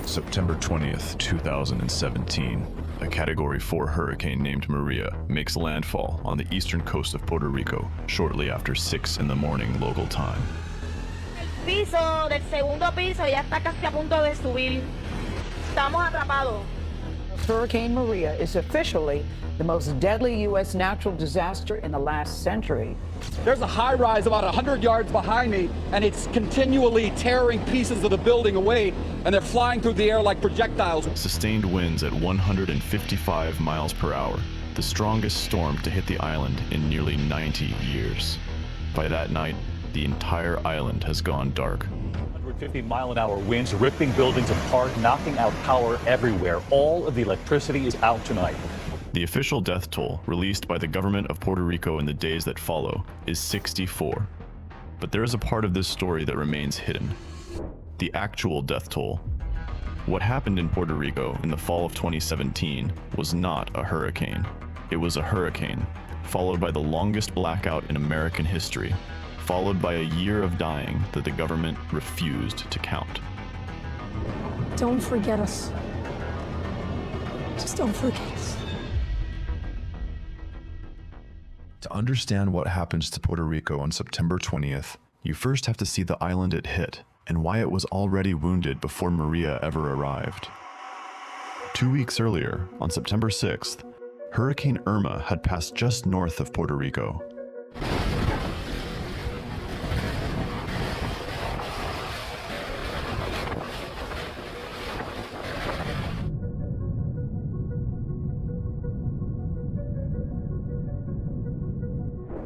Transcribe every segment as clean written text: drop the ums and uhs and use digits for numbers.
September 20th, 2017, a Category 4 hurricane named Maria makes landfall on the eastern coast of Puerto Rico shortly after 6 in the morning local time. El piso del segundo piso ya está casi a punto de subir. Estamos atrapados. Hurricane Maria is officially the most deadly U.S. natural disaster in the last century. There's a high rise about 100 yards behind me, and it's continually tearing pieces of the building away, and they're flying through the air like projectiles. Sustained winds at 155 miles per hour, the strongest storm to hit the island in nearly 90 years. By that night, the entire island has gone dark. 150-mile-an-hour winds ripping buildings apart, knocking out power everywhere. All of the electricity is out tonight. The official death toll released by the government of Puerto Rico in the days that follow is 64. But there is a part of this story that remains hidden. The actual death toll. What happened in Puerto Rico in the fall of 2017 was not a hurricane. It was a hurricane, followed by the longest blackout in American history, followed by a year of dying that the government refused to count. Don't forget us. Just don't forget us. To understand what happens to Puerto Rico on September 20th, you first have to see the island it hit and why it was already wounded before Maria ever arrived. 2 weeks earlier, on September 6th, Hurricane Irma had passed just north of Puerto Rico.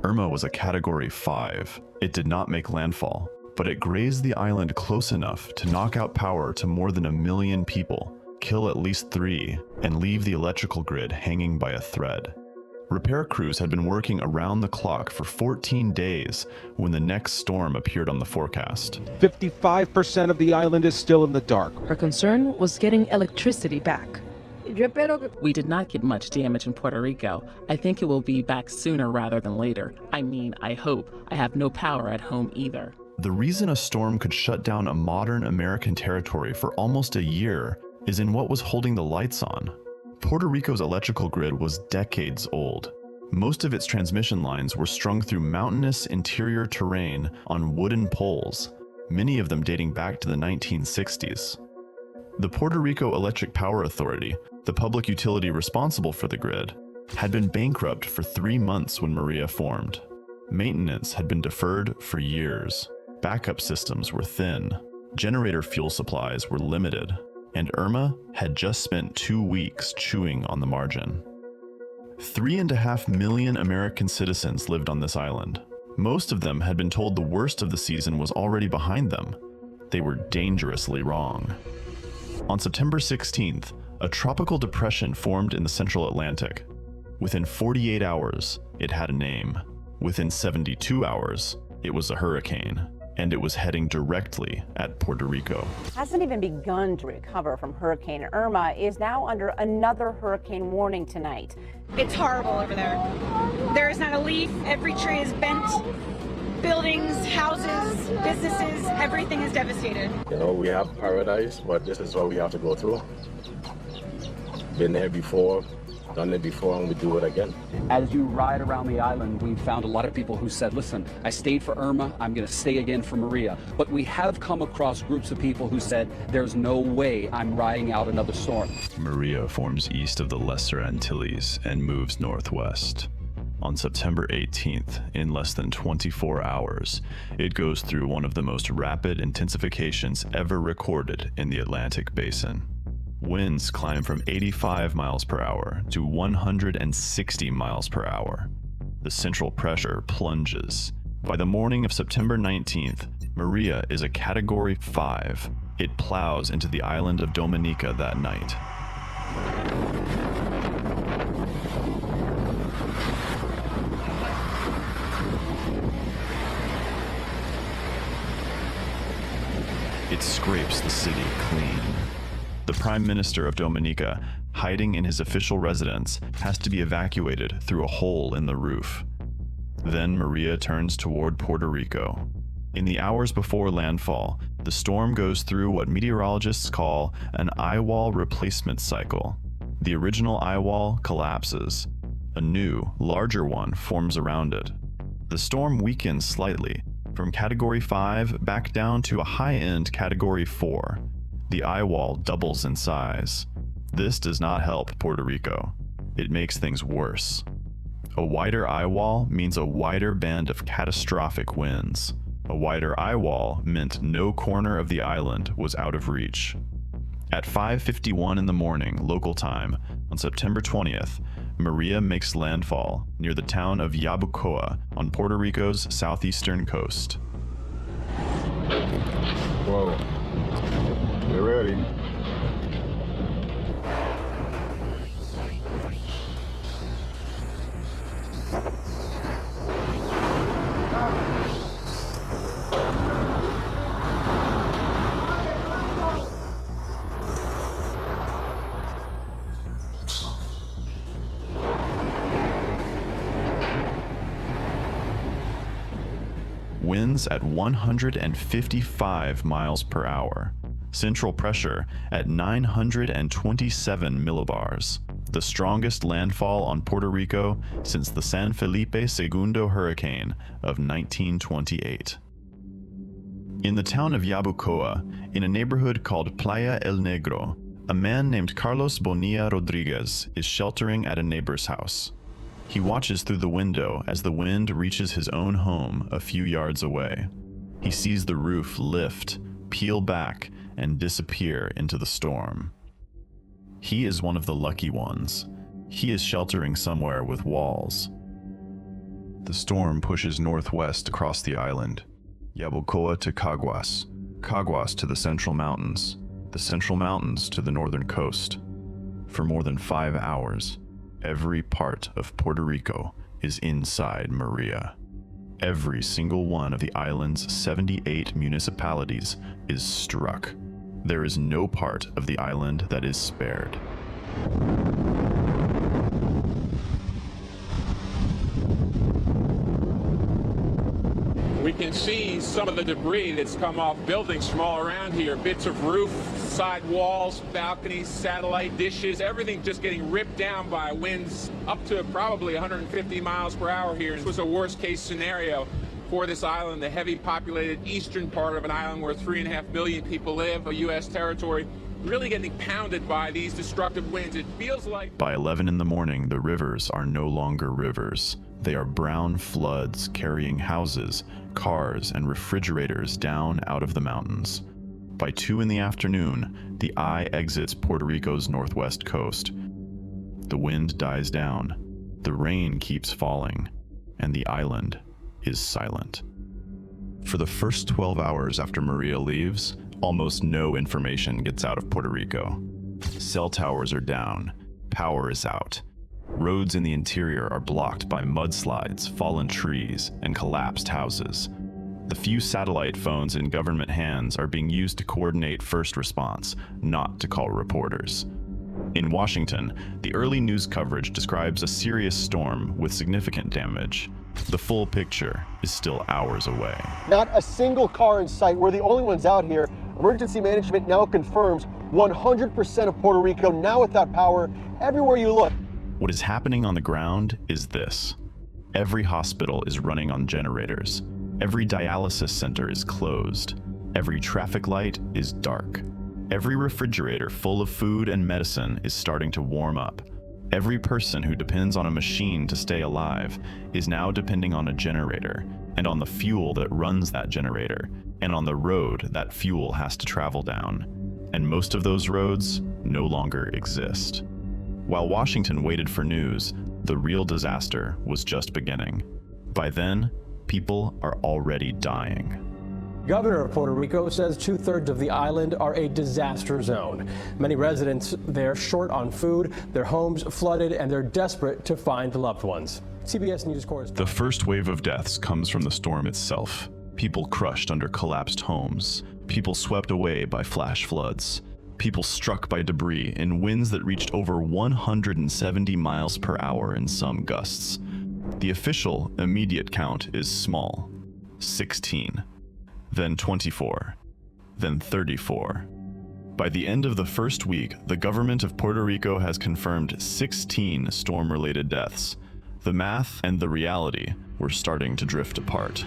Irma was a Category 5. It did not make landfall, but it grazed the island close enough to knock out power to more than 1 million people, kill at least 3, and leave the electrical grid hanging by a thread. Repair crews had been working around the clock for 14 days when the next storm appeared on the forecast. 55% of the island is still in the dark. Her concern was getting electricity back. We did not get much damage in Puerto Rico. I think it will be back sooner rather than later. I mean, I hope. I have no power at home either. The reason a storm could shut down a modern American territory for almost a year is in what was holding the lights on. Puerto Rico's electrical grid was decades old. Most of its transmission lines were strung through mountainous interior terrain on wooden poles, many of them dating back to the 1960s. The Puerto Rico Electric Power Authority, the public utility responsible for the grid, had been bankrupt for 3 months when Maria formed. Maintenance had been deferred for years. Backup systems were thin. Generator fuel supplies were limited. And Irma had just spent 2 weeks chewing on the margin. 3.5 million American citizens lived on this island. Most of them had been told the worst of the season was already behind them. They were dangerously wrong. On September 16th, a tropical depression formed in the central Atlantic. Within 48 hours, it had a name. Within 72 hours, it was a hurricane, and it was heading directly at Puerto Rico. Hasn't even begun to recover from Hurricane Irma, is now under another hurricane warning tonight. It's horrible over there. There is not a leaf. Every tree is bent. Buildings, houses, businesses, everything is devastated. You know, we have paradise, but this is what we have to go through. Been there before, done it before, and we do it again. As you ride around the island, we found a lot of people who said, listen, I stayed for Irma, I'm going to stay again for Maria. But we have come across groups of people who said, there's no way I'm riding out another storm. Maria forms east of the Lesser Antilles and moves northwest. On September 18th, in less than 24 hours, it goes through one of the most rapid intensifications ever recorded in the Atlantic Basin. Winds climb from 85 miles per hour to 160 miles per hour. The central pressure plunges. By the morning of September 19th, Maria is a Category 5. It plows into the island of Dominica that night. It scrapes the city clean. The Prime Minister of Dominica, hiding in his official residence, has to be evacuated through a hole in the roof. Then Maria turns toward Puerto Rico. In the hours before landfall, the storm goes through what meteorologists call an eye wall replacement cycle. The original eye wall collapses. A new, larger one forms around it. The storm weakens slightly, from Category 5 back down to a high-end Category 4. The eye wall doubles in size. This does not help Puerto Rico. It makes things worse. A wider eye wall means a wider band of catastrophic winds. A wider eye wall meant no corner of the island was out of reach. At 5:51 in the morning, local time, on September 20th, Maria makes landfall near the town of Yabucoa on Puerto Rico's southeastern coast. Whoa. You ready? Winds at 155 miles per hour. Central pressure at 927 millibars. The strongest landfall on Puerto Rico since the San Felipe II hurricane of 1928. In the town of Yabucoa, in a neighborhood called Playa El Negro, a man named Carlos Bonilla Rodriguez is sheltering at a neighbor's house. He watches through the window as the wind reaches his own home a few yards away. He sees the roof lift, peel back, and disappear into the storm. He is one of the lucky ones. He is sheltering somewhere with walls. The storm pushes northwest across the island. Yabucoa to Caguas, Caguas to the Central Mountains, the Central Mountains to the northern coast. For more than 5 hours, every part of Puerto Rico is inside Maria. Every single one of the island's 78 municipalities is struck. There is no part of the island that is spared. We can see some of the debris that's come off buildings from all around here. Bits of roof, side walls, balconies, satellite dishes, everything just getting ripped down by winds up to probably 150 miles per hour here. This was a worst case scenario for this island, the heavy populated eastern part of an island where 3.5 million people live, a U.S. territory, really getting pounded by these destructive winds. It feels like... By 11 in the morning, the rivers are no longer rivers. They are brown floods carrying houses, cars, and refrigerators down out of the mountains. By 2 in the afternoon, the eye exits Puerto Rico's northwest coast. The wind dies down, the rain keeps falling, and the island is silent. For the first 12 hours after Maria leaves, almost no information gets out of Puerto Rico. Cell towers are down, power is out. Roads in the interior are blocked by mudslides, fallen trees, and collapsed houses. The few satellite phones in government hands are being used to coordinate first response, not to call reporters. In Washington, the early news coverage describes a serious storm with significant damage. The full picture is still hours away. Not a single car in sight. We're the only ones out here. Emergency management now confirms 100% of Puerto Rico now without power everywhere you look. What is happening on the ground is this. Every hospital is running on generators. Every dialysis center is closed. Every traffic light is dark. Every refrigerator full of food and medicine is starting to warm up. Every person who depends on a machine to stay alive is now depending on a generator, and on the fuel that runs that generator, and on the road that fuel has to travel down. And most of those roads no longer exist. While Washington waited for news, the real disaster was just beginning. By then, people are already dying. Governor of Puerto Rico says 2/3 of the island are a disaster zone. Many residents there short on food, their homes flooded, and they're desperate to find loved ones. CBS News correspondent. The first wave of deaths comes from the storm itself. People crushed under collapsed homes. People swept away by flash floods. People struck by debris in winds that reached over 170 miles per hour in some gusts. The official immediate count is small. 16. then 24, then 34. By the end of the first week, the government of Puerto Rico has confirmed 16 storm-related deaths. The math and the reality were starting to drift apart.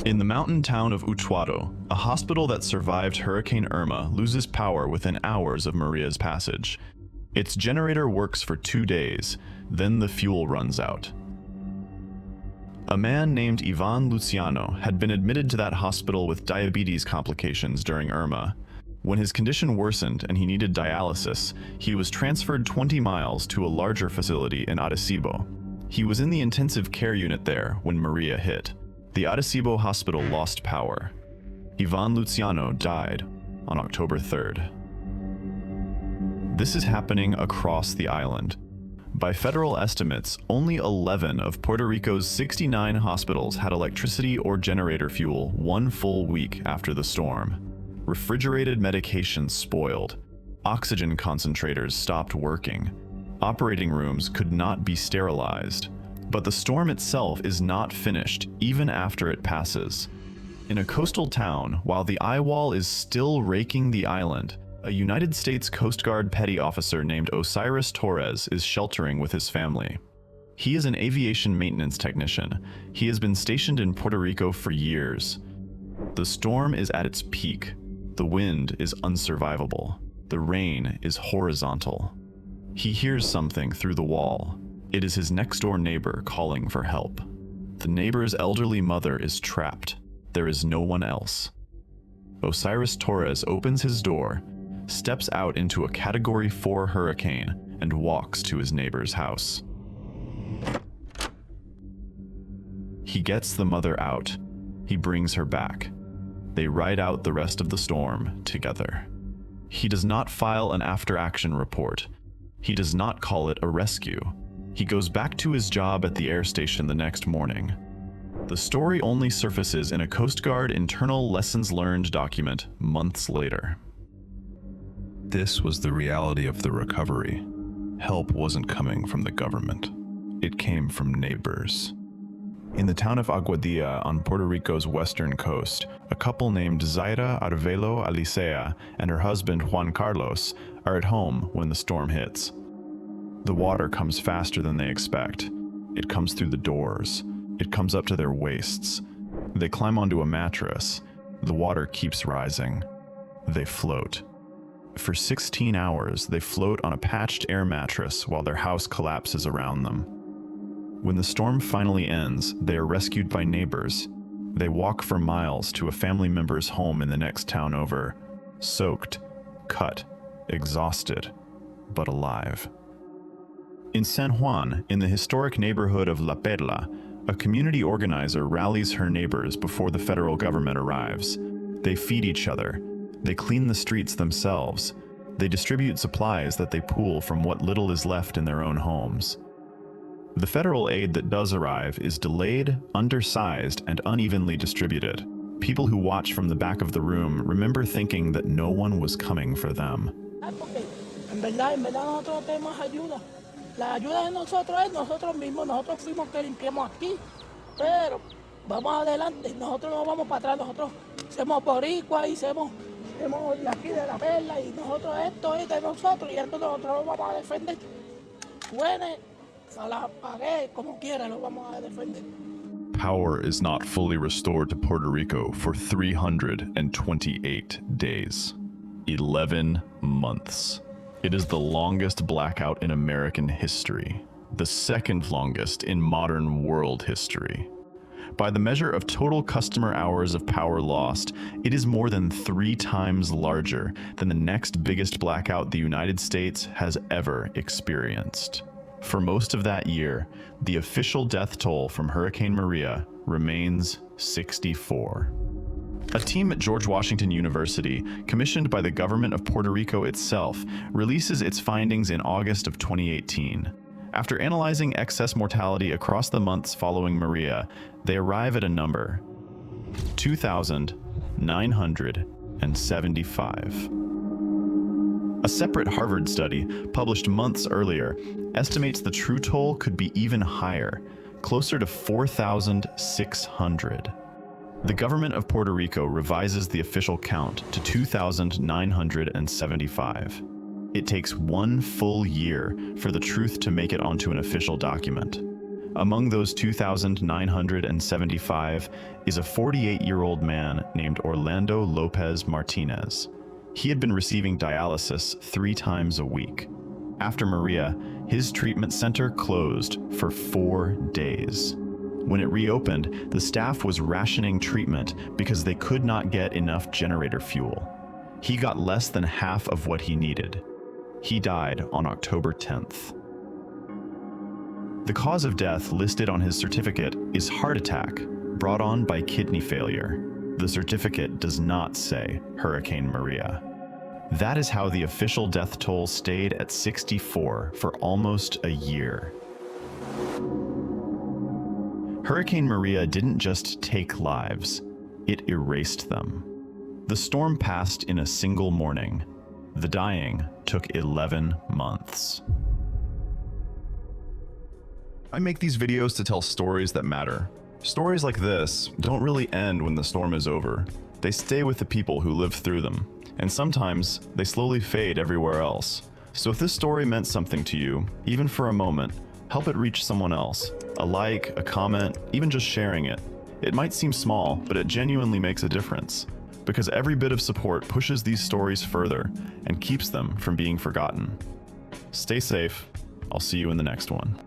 In the mountain town of Utuado, a hospital that survived Hurricane Irma loses power within hours of Maria's passage. Its generator works for 2 days, then the fuel runs out. A man named Ivan Luciano had been admitted to that hospital with diabetes complications during Irma. When his condition worsened and he needed dialysis, he was transferred 20 miles to a larger facility in Arecibo. He was in the intensive care unit there when Maria hit. The Arecibo hospital lost power. Ivan Luciano died on October 3rd. This is happening across the island. By federal estimates, only 11 of Puerto Rico's 69 hospitals had electricity or generator fuel 1 full week after the storm. Refrigerated medications spoiled. Oxygen concentrators stopped working. Operating rooms could not be sterilized. But the storm itself is not finished even after it passes. In a coastal town, while the eye wall is still raking the island, a United States Coast Guard petty officer named Osiris Torres is sheltering with his family. He is an aviation maintenance technician. He has been stationed in Puerto Rico for years. The storm is at its peak. The wind is unsurvivable. The rain is horizontal. He hears something through the wall. It is his next-door neighbor calling for help. The neighbor's elderly mother is trapped. There is no one else. Osiris Torres opens his door, steps out into a Category 4 hurricane, and walks to his neighbor's house. He gets the mother out. He brings her back. They ride out the rest of the storm together. He does not file an after-action report. He does not call it a rescue. He goes back to his job at the air station the next morning. The story only surfaces in a Coast Guard internal lessons learned document months later. This was the reality of the recovery. Help wasn't coming from the government. It came from neighbors. In the town of Aguadilla on Puerto Rico's western coast, a couple named Zaira Arvelo Alicea and her husband Juan Carlos are at home when the storm hits. The water comes faster than they expect. It comes through the doors. It comes up to their waists. They climb onto a mattress. The water keeps rising. They float. For 16 hours, they float on a patched air mattress while their house collapses around them. When the storm finally ends, they are rescued by neighbors. They walk for miles to a family member's home in the next town over, soaked, cut, exhausted, but alive. In San Juan, in the historic neighborhood of La Perla, a community organizer rallies her neighbors before the federal government arrives. They feed each other. They clean the streets themselves. They distribute supplies that they pool from what little is left in their own homes. The federal aid that does arrive is delayed, undersized, and unevenly distributed. People who watch from the back of the room remember thinking that no one was coming for them. En verdad nosotros tenemos ayuda. La ayuda de nosotros es nosotros mismos, nosotros fuimos que limpiamos aquí, pero vamos adelante, nosotros no vamos para atrás, nosotros somos boricuas y somos de aquí de la perla y nosotros esto es de nosotros y esto nosotros lo vamos a defender. Bueno, a la pagué como quiera, lo vamos a defender. Power is not fully restored to Puerto Rico for 328 days. 11 months. It is the longest blackout in American history, the second longest in modern world history. By the measure of total customer hours of power lost, it is more than 3 times larger than the next biggest blackout the United States has ever experienced. For most of that year, the official death toll from Hurricane Maria remains 64. A team at George Washington University, commissioned by the government of Puerto Rico itself, releases its findings in August of 2018. After analyzing excess mortality across the months following Maria, they arrive at a number: 2,975. A separate Harvard study, published months earlier, estimates the true toll could be even higher, closer to 4,600. The government of Puerto Rico revises the official count to 2,975. It takes 1 full year for the truth to make it onto an official document. Among those 2,975 is a 48-year-old man named Orlando Lopez Martinez. He had been receiving dialysis 3 times a week. After Maria, his treatment center closed for 4 days. When it reopened, the staff was rationing treatment because they could not get enough generator fuel. He got less than half of what he needed. He died on October 10th. The cause of death listed on his certificate is heart attack, brought on by kidney failure. The certificate does not say Hurricane Maria. That is how the official death toll stayed at 64 for almost a year. Hurricane Maria didn't just take lives, it erased them. The storm passed in a single morning. The dying took 11 months. I make these videos to tell stories that matter. Stories like this don't really end when the storm is over. They stay with the people who lived through them, and sometimes they slowly fade everywhere else. So if this story meant something to you, even for a moment, help it reach someone else. A like, a comment, even just sharing it. It might seem small, but it genuinely makes a difference. Because every bit of support pushes these stories further and keeps them from being forgotten. Stay safe. I'll see you in the next one.